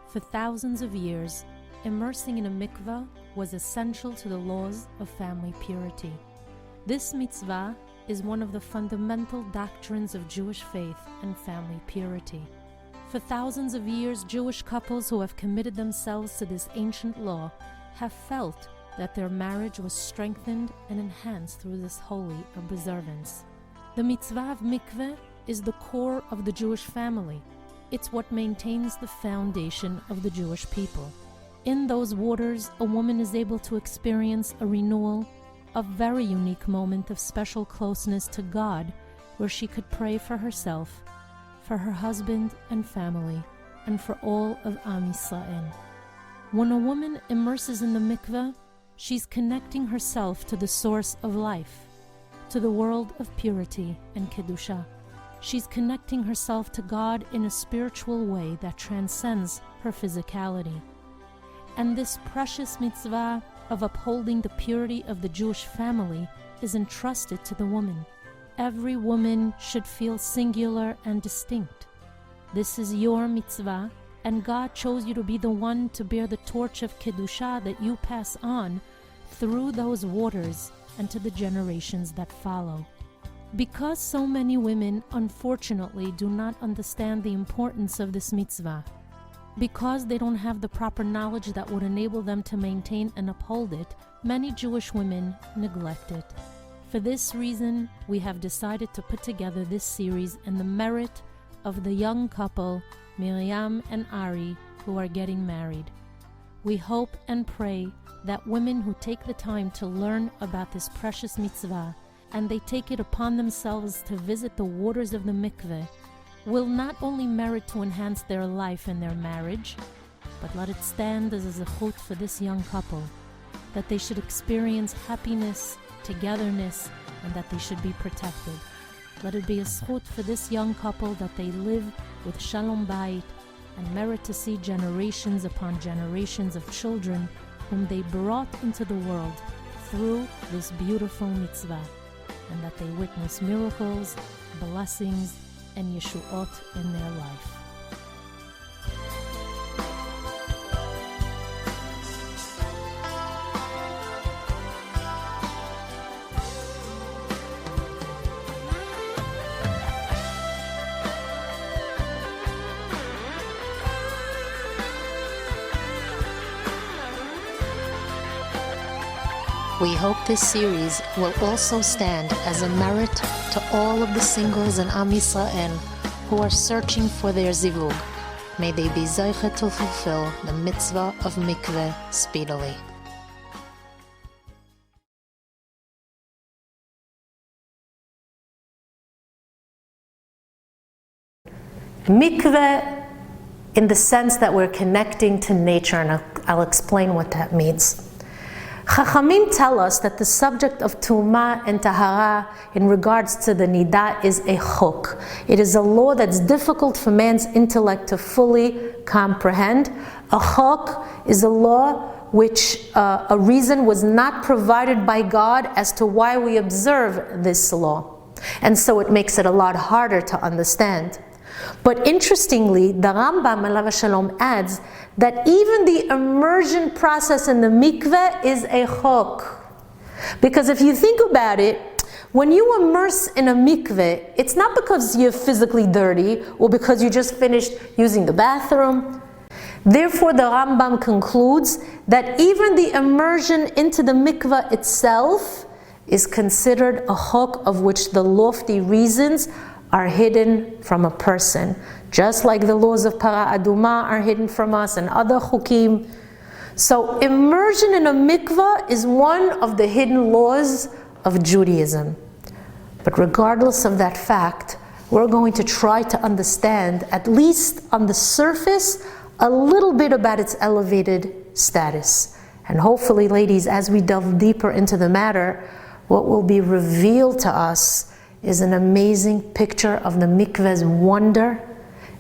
For thousands of years, immersing in a mikveh was essential to the laws of family purity. This mitzvah is one of the fundamental doctrines of Jewish faith and family purity. For thousands of years, Jewish couples who have committed themselves to this ancient law have felt that their marriage was strengthened and enhanced through this holy observance. The mitzvah of mikveh is the core of the Jewish family. It's what maintains the foundation of the Jewish people. In those waters, a woman is able to experience a renewal, a very unique moment of special closeness to God, where she could pray for herself, for her husband and family, and for all of Am Yisrael. When a woman immerses in the mikveh, she's connecting herself to the source of life, to the world of purity and kedusha. She's connecting herself to God in a spiritual way that transcends her physicality. And this precious mitzvah of upholding the purity of the Jewish family is entrusted to the woman. Every woman should feel singular and distinct. This is your mitzvah, and God chose you to be the one to bear the torch of kedusha that you pass on through those waters and to the generations that follow. Because so many women, unfortunately, do not understand the importance of this mitzvah, because they don't have the proper knowledge that would enable them to maintain and uphold it, many Jewish women neglect it. For this reason, we have decided to put together this series in the merit of the young couple, Miriam and Ari, who are getting married. We hope and pray that women who take the time to learn about this precious mitzvah and they take it upon themselves to visit the waters of the mikveh will not only merit to enhance their life and their marriage, but let it stand as a zechut for this young couple, that they should experience happiness, togetherness, and that they should be protected. Let it be a zechut for this young couple that they live with shalom bayit and merit to see generations upon generations of children whom they brought into the world through this beautiful mitzvah, and that they witness miracles, blessings, and yeshuot in their life. We hope this series will also stand as a merit to all of the singles in Am Yisrael who are searching for their zivug. May they be zeicha to fulfill the mitzvah of mikveh speedily. Mikveh in the sense that we're connecting to nature, and I'll explain what that means. Chachamim tell us that the subject of Tumah and Tahara in regards to the Nidah is a chok. It is a law that's difficult for man's intellect to fully comprehend. A chok is a law which a reason was not provided by God as to why we observe this law. And so it makes it a lot harder to understand. But interestingly, the Rambam alav shalom adds that even the immersion process in the mikveh is a chok. Because if you think about it, when you immerse in a mikveh, it's not because you're physically dirty or because you just finished using the bathroom. Therefore, the Rambam concludes that even the immersion into the mikveh itself is considered a chok of which the lofty reasons are hidden from a person, just like the laws of Para Aduma are hidden from us and other chukim. So immersion in a mikveh is one of the hidden laws of Judaism. But regardless of that fact, we're going to try to understand, at least on the surface, a little bit about its elevated status. And hopefully, ladies, as we delve deeper into the matter, what will be revealed to us is an amazing picture of the mikveh's wonder,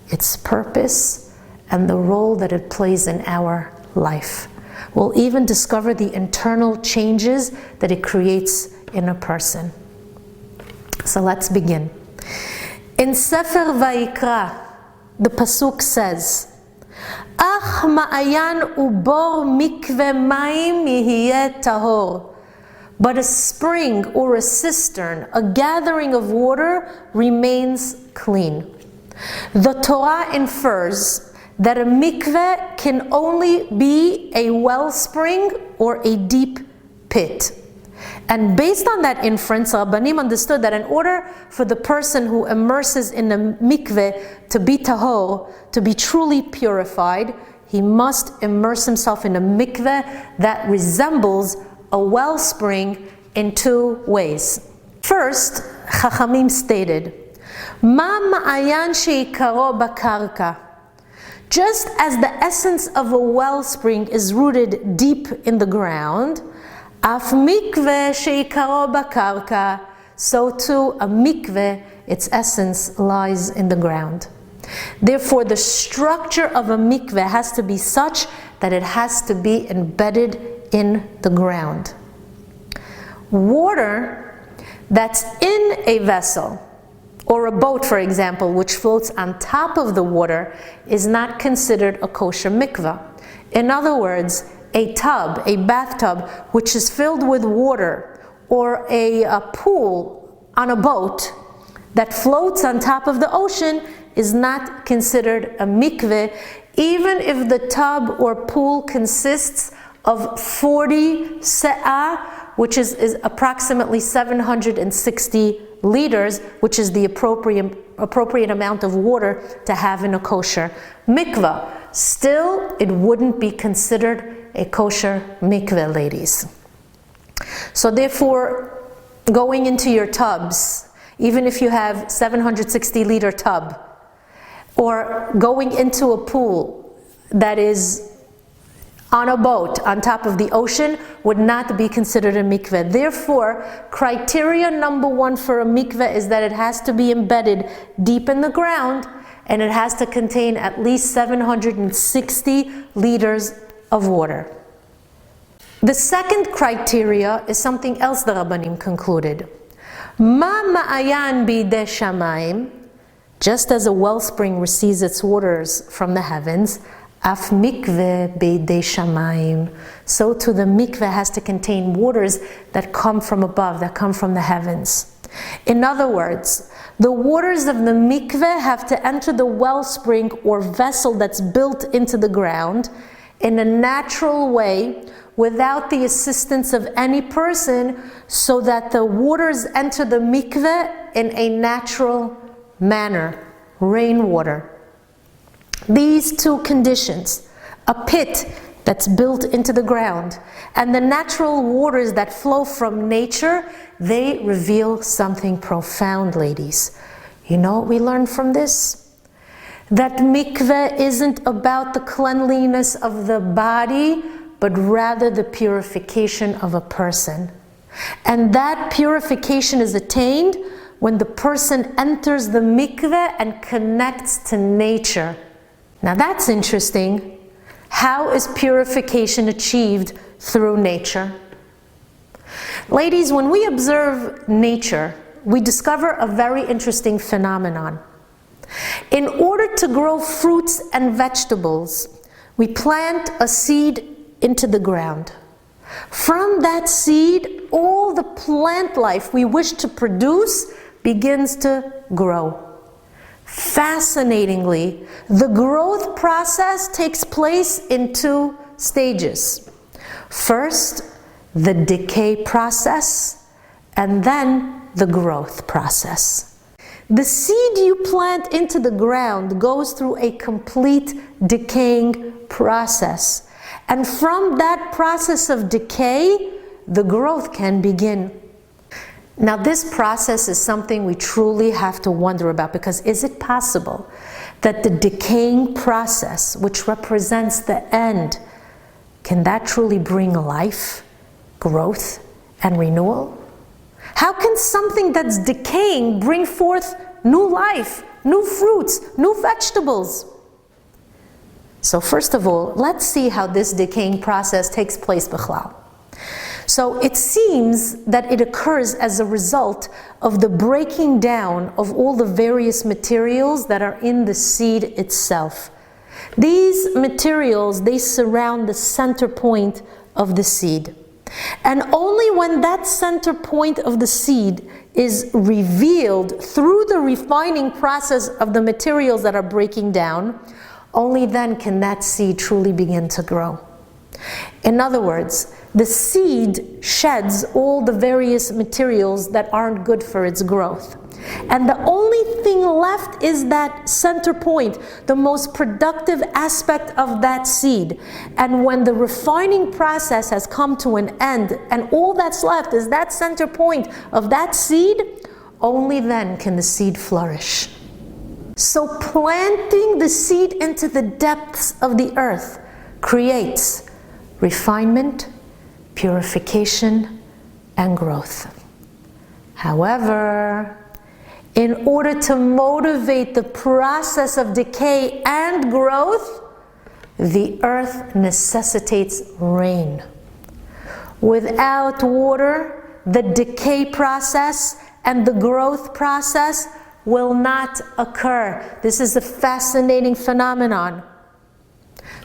its purpose, and the role that it plays in our life. We'll even discover the internal changes that it creates in a person. So let's begin. In Sefer Vayikra, the pasuk says, Ach ma'ayan ubor mikve mayim yihiyeh tahor. But a spring or a cistern, a gathering of water, remains clean. The Torah infers that a mikveh can only be a wellspring or a deep pit. And based on that inference, Rabbanim understood that in order for the person who immerses in a mikveh to be tahor, to be truly purified, he must immerse himself in a mikveh that resembles a wellspring in two ways. First, Chachamim stated, Ma ma'ayan sheikaro bakarka. Just as the essence of a wellspring is rooted deep in the ground, af mikveh sheikaro bakarka, so too a mikveh, its essence lies in the ground. Therefore, the structure of a mikveh has to be such that it has to be embedded in the ground. Water that's in a vessel, or a boat, for example, which floats on top of the water, is not considered a kosher mikveh. In other words, a tub, a bathtub, which is filled with water, or a pool on a boat that floats on top of the ocean, is not considered a mikveh, even if the tub or pool consists of 40 se'ah, which is approximately 760 liters, which is the appropriate amount of water to have in a kosher mikveh. Still, it wouldn't be considered a kosher mikveh, ladies. So therefore, going into your tubs, even if you have 760 liter tub, or going into a pool that is on a boat on top of the ocean, would not be considered a mikveh. Therefore, criteria number one for a mikveh is that it has to be embedded deep in the ground, and it has to contain at least 760 liters of water. The second criteria is something else the Rabbanim concluded. Ma ma'ayan bidei shamayim, just as a wellspring receives its waters from the heavens, af mikveh bidei shamayim, so too the mikveh has to contain waters that come from above, that come from the heavens. In other words, the waters of the mikveh have to enter the wellspring or vessel that's built into the ground in a natural way, without the assistance of any person, so that the waters enter the mikveh in a natural manner, rainwater. These two conditions, a pit that's built into the ground and the natural waters that flow from nature, they reveal something profound, ladies. You know what we learn from this? That mikveh isn't about the cleanliness of the body, but rather the purification of a person. And that purification is attained when the person enters the mikveh and connects to nature. Now that's interesting. How is purification achieved through nature? Ladies, when we observe nature, we discover a very interesting phenomenon. In order to grow fruits and vegetables, we plant a seed into the ground. From that seed, all the plant life we wish to produce begins to grow. Fascinatingly, the growth process takes place in two stages. First, the decay process, and then the growth process. The seed you plant into the ground goes through a complete decaying process. And from that process of decay, the growth can begin. Now this process is something we truly have to wonder about, because is it possible that the decaying process, which represents the end, can that truly bring life, growth, and renewal? How can something that's decaying bring forth new life, new fruits, new vegetables? So first of all, let's see how this decaying process takes place b'chlal. So it seems that it occurs as a result of the breaking down of all the various materials that are in the seed itself. These materials, they surround the center point of the seed. And only when that center point of the seed is revealed through the refining process of the materials that are breaking down, only then can that seed truly begin to grow. In other words, the seed sheds all the various materials that aren't good for its growth. And the only thing left is that center point, the most productive aspect of that seed. And when the refining process has come to an end, and all that's left is that center point of that seed, only then can the seed flourish. So planting the seed into the depths of the earth creates refinement, purification, and growth. However, in order to motivate the process of decay and growth, the earth necessitates rain. Without water, the decay process and the growth process will not occur. This is a fascinating phenomenon.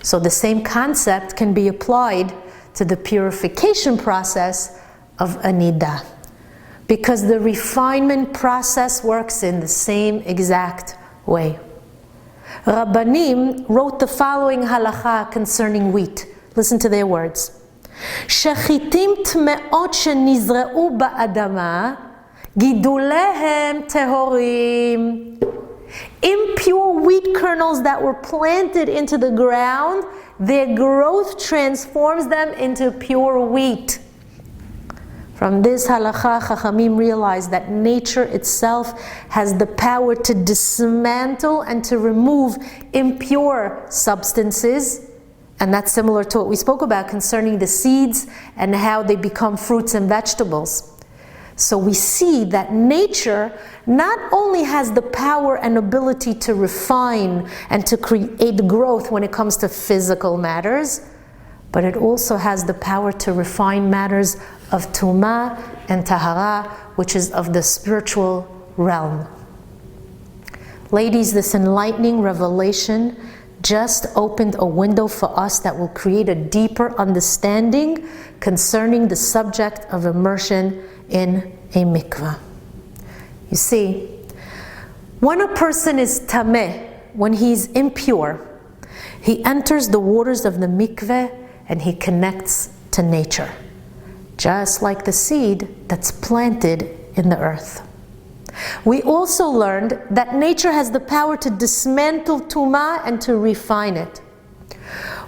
So the same concept can be applied to the purification process of Anida, because the refinement process works in the same exact way. Rabbanim wrote the following halacha concerning wheat. Listen to their words. Shechitim tmeot shenizra'u ba'adama gidulehem tehorim. Impure wheat kernels that were planted into the ground, their growth transforms them into pure wheat. From this halakha, Chachamim realized that nature itself has the power to dismantle and to remove impure substances. And that's similar to what we spoke about concerning the seeds and how they become fruits and vegetables. So we see that nature not only has the power and ability to refine and to create growth when it comes to physical matters, but it also has the power to refine matters of Tumah and Tahara, which is of the spiritual realm. Ladies, this enlightening revelation just opened a window for us that will create a deeper understanding concerning the subject of immersion in a mikveh. You see, when a person is tameh, when he's impure, he enters the waters of the mikveh and he connects to nature, just like the seed that's planted in the earth. We also learned that nature has the power to dismantle tumah and to refine it.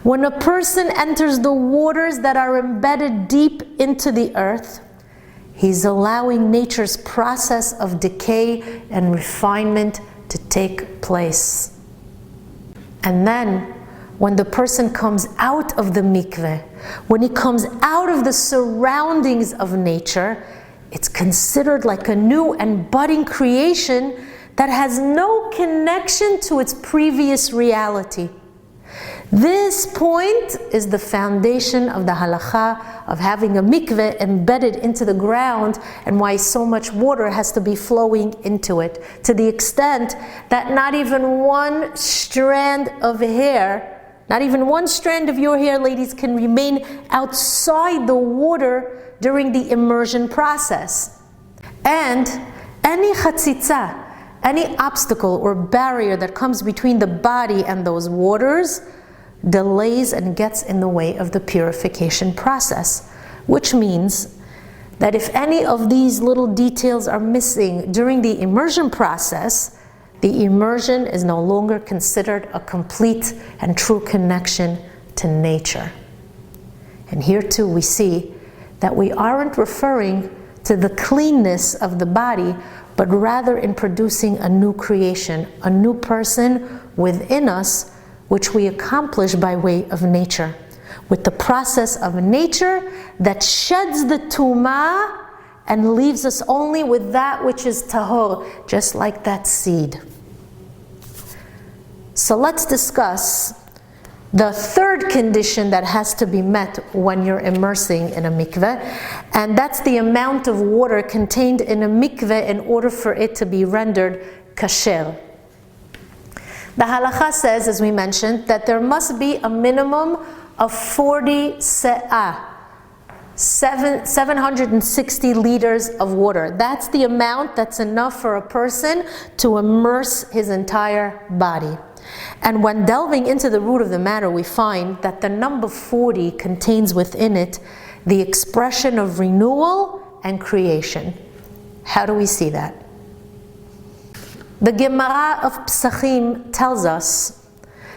When a person enters the waters that are embedded deep into the earth, he's allowing nature's process of decay and refinement to take place. And then, when the person comes out of the mikveh, when he comes out of the surroundings of nature, it's considered like a new and budding creation that has no connection to its previous reality. This point is the foundation of the halakha of having a mikveh embedded into the ground, and why so much water has to be flowing into it, to the extent that not even one strand of hair, not even one strand of your hair, ladies, can remain outside the water during the immersion process. And any chatzitza, any obstacle or barrier that comes between the body and those waters delays and gets in the way of the purification process, which means that if any of these little details are missing during the immersion process, the immersion is no longer considered a complete and true connection to nature. And here too we see that we aren't referring to the cleanness of the body, but rather in producing a new creation, a new person within us, which we accomplish by way of nature, with the process of nature that sheds the tumah and leaves us only with that which is tahor, just like that seed. So let's discuss the third condition that has to be met when you're immersing in a mikveh, and that's the amount of water contained in a mikveh in order for it to be rendered kasher. The halacha says, as we mentioned, that there must be a minimum of 40 se'ah, 760 liters of water. That's the amount that's enough for a person to immerse his entire body. And when delving into the root of the matter, we find that the number 40 contains within it the expression of renewal and creation. How do we see that? The Gemara of Psachim tells us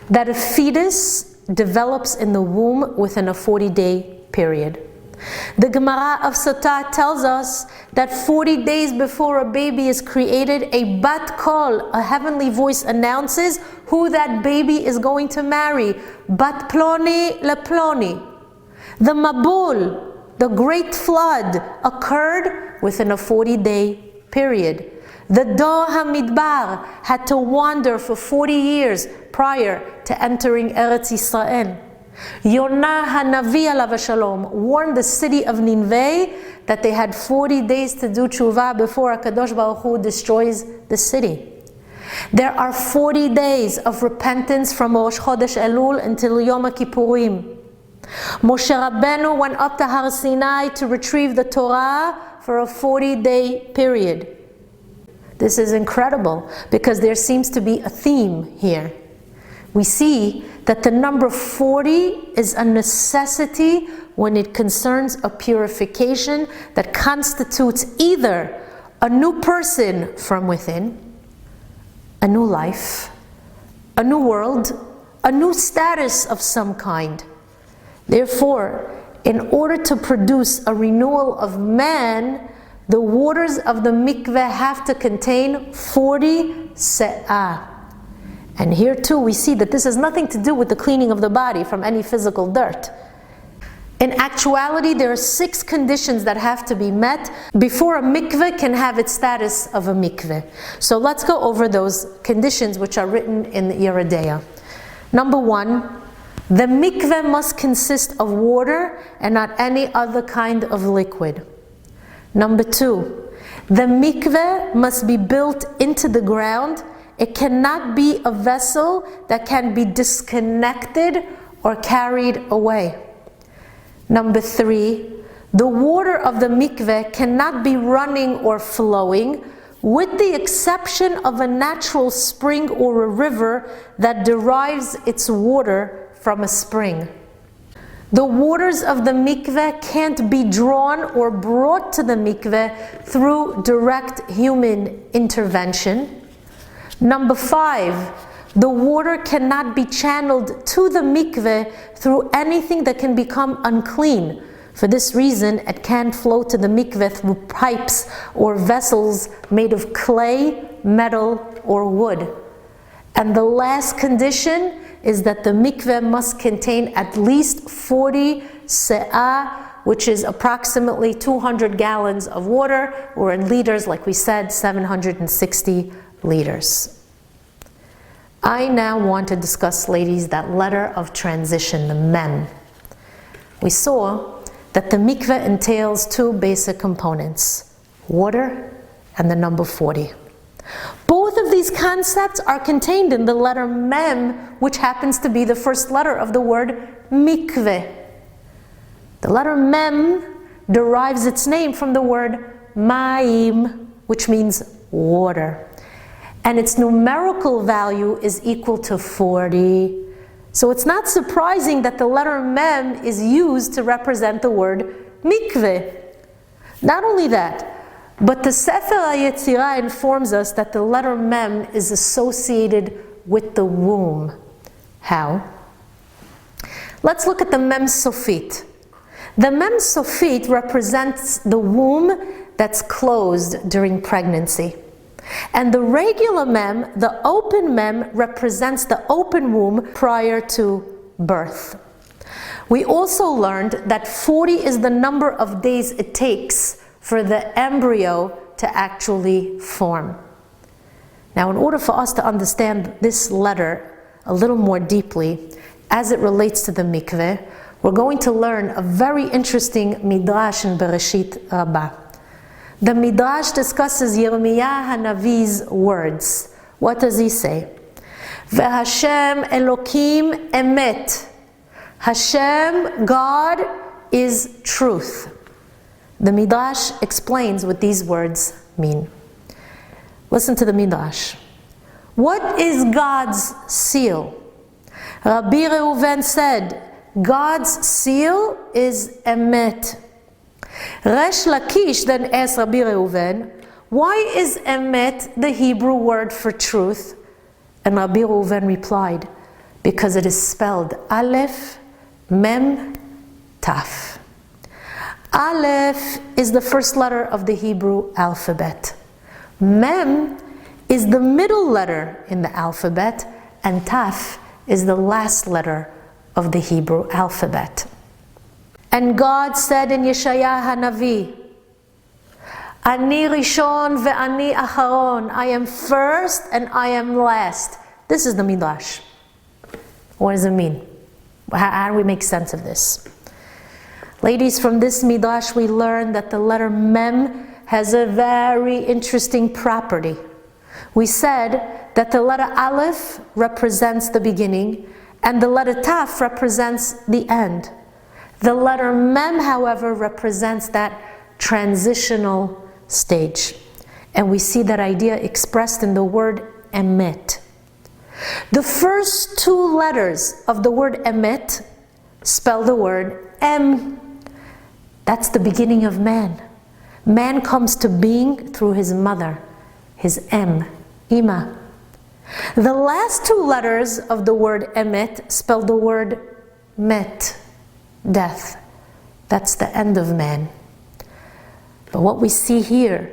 that a fetus develops in the womb within a 40-day period. The Gemara of Sotah tells us that 40 days before a baby is created, a bat kol, a heavenly voice, announces who that baby is going to marry. Bat ploni le ploni. The Mabul, the great flood, occurred within a 40-day period. The Dor HaMidbar had to wander for 40 years prior to entering Eretz Yisrael. Yonah HaNavi alav hashalom warned the city of Nineveh that they had 40 days to do tshuva before HaKadosh Baruch Hu destroys the city. There are 40 days of repentance from Rosh Chodesh Elul until Yom Kippurim. Moshe Rabbeinu went up to Har Sinai to retrieve the Torah for a 40-day period. This is incredible because there seems to be a theme here. We see that the number 40 is a necessity when it concerns a purification that constitutes either a new person from within, a new life, a new world, a new status of some kind. Therefore, in order to produce a renewal of man, the waters of the mikveh have to contain 40 se'ah. And here too we see that this has nothing to do with the cleaning of the body from any physical dirt. In actuality, there are 6 conditions that have to be met before a mikveh can have its status of a mikveh. So let's go over those conditions which are written in the Yeridea. Number 1, the mikveh must consist of water and not any other kind of liquid. Number 2, the mikveh must be built into the ground. It cannot be a vessel that can be disconnected or carried away. Number 3, the water of the mikveh cannot be running or flowing, with the exception of a natural spring or a river that derives its water from a spring. The waters of the mikveh can't be drawn or brought to the mikveh through direct human intervention. Number 5, the water cannot be channeled to the mikveh through anything that can become unclean. For this reason, it can't flow to the mikveh through pipes or vessels made of clay, metal, or wood. And the last condition is that the mikveh must contain at least 40 se'ah, which is approximately 200 gallons of water, or in liters, like we said, 760 liters. I now want to discuss, ladies, that letter of transition, the mem. We saw that the mikveh entails 2 basic components, water and the number 40. Both of these concepts are contained in the letter mem, which happens to be the first letter of the word mikveh. The letter mem derives its name from the word ma'im, which means water. And its numerical value is equal to 40. So it's not surprising that the letter mem is used to represent the word mikveh. Not only that, but the Sefer HaYetzirah informs us that the letter mem is associated with the womb. How? Let's look at the mem sofit. The mem sofit represents the womb that's closed during pregnancy. And the regular mem, the open mem, represents the open womb prior to birth. We also learned that 40 is the number of days it takes for the embryo to actually form. Now, in order for us to understand this letter a little more deeply, as it relates to the mikveh, we're going to learn a very interesting midrash in Bereshit Rabbah. The midrash discusses Yirmiyah HaNavi's words. What does he say? Ve'Hashem Elokim emet. Hashem, God, is truth. The Midrash explains what these words mean. Listen to the Midrash. What is God's seal? Rabbi Reuven said, God's seal is emet. Resh Lakish then asked Rabbi Reuven, why is emet the Hebrew word for truth? And Rabbi Reuven replied, because it is spelled Aleph, Mem, Taf. Aleph is the first letter of the Hebrew alphabet. Mem is the middle letter in the alphabet, and Taf is the last letter of the Hebrew alphabet. And God said in Yeshaya HaNavi, Ani Rishon ve'ani Acharon, I am first and I am last. This is the Midrash. What does it mean? How do we make sense of this? Ladies, from this Midrash we learn that the letter Mem has a very interesting property. We said that the letter Aleph represents the beginning and the letter Taf represents the end. The letter Mem, however, represents that transitional stage. And we see that idea expressed in the word emet. The first two letters of the word emet spell the word em. That's the beginning of man. Man comes to being through his mother, his em, Ima. The last two letters of the word emet spell the word met, death. That's the end of man. But what we see here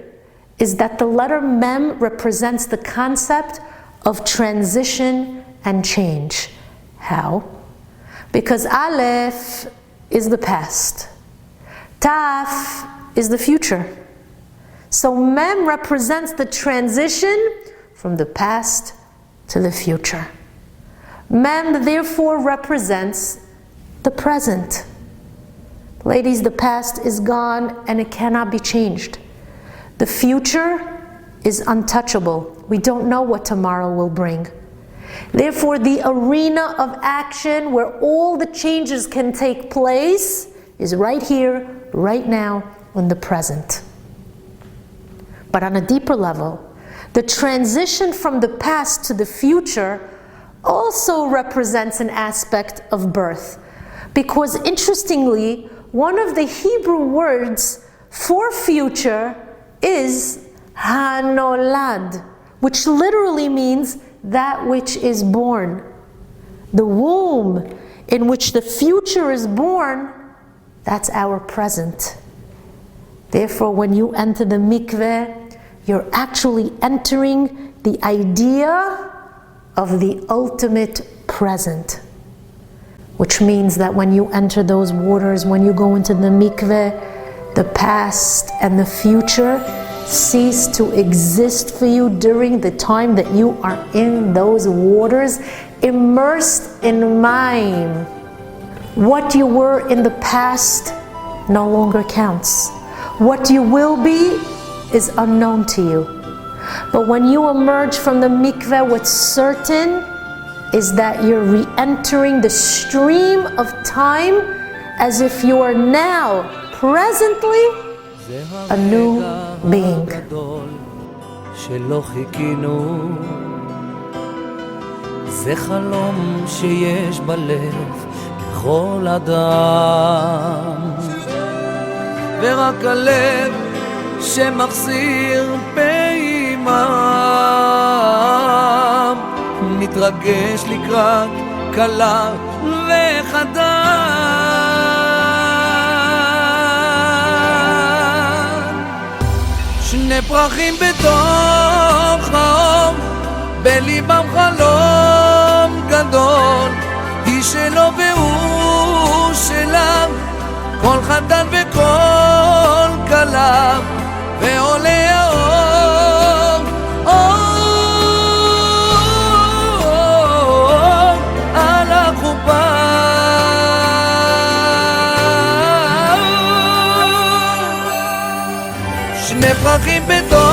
is that the letter Mem represents the concept of transition and change. How? Because Aleph is the past. Taf is the future. So Mem represents the transition from the past to the future. Mem therefore represents the present. Ladies, the past is gone and it cannot be changed. The future is untouchable. We don't know what tomorrow will bring. Therefore, the arena of action where all the changes can take place is right here, right now, in the present. But on a deeper level, the transition from the past to the future also represents an aspect of birth. Because interestingly, one of the Hebrew words for future is hanolad, which literally means that which is born. The womb in which the future is born, that's our present. Therefore, when you enter the mikveh, you're actually entering the idea of the ultimate present. Which means that when you enter those waters, when you go into the mikveh, the past and the future cease to exist for you during the time that you are in those waters, immersed in mayim. What you were in the past no longer counts. What you will be is unknown to you. But when you emerge from the mikveh, what's certain is that you're re-entering the stream of time as if you are now, presently, a new being. שלא חיכינו, זה חלום שיש בלב לכל אדם, ורק הלב שמחסיר פעימה מתרגש לקראת קלה וחדה. שני פרחים בתוך האור, בליבם חלום גדול, היא שלו והוא שלה, כל חתן וכל כלה, ועולה האור, אור על החופה. שני פרחים בתוך